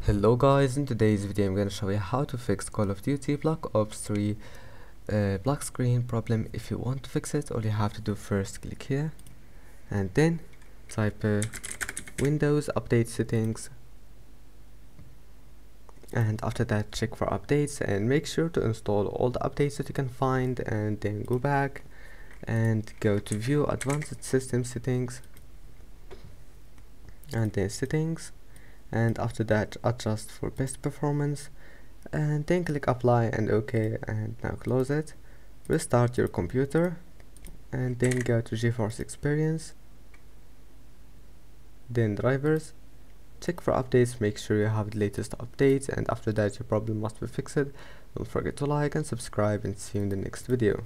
Hello guys, in today's video I'm going to show you how to fix Call of Duty Black Ops 3 black screen problem. If you want to fix it, all you have to do first click here and then type Windows Update Settings, and after that check for updates and make sure to install all the updates that you can find, and then go back and go to View Advanced System Settings and then Settings, and after that adjust for best performance, and then click apply and OK, and now close it. Restart your computer and then go to GeForce Experience, then drivers, check for updates, make sure you have the latest updates, and after that your problem must be fixed. Don't forget to like and subscribe, and see you in the next video.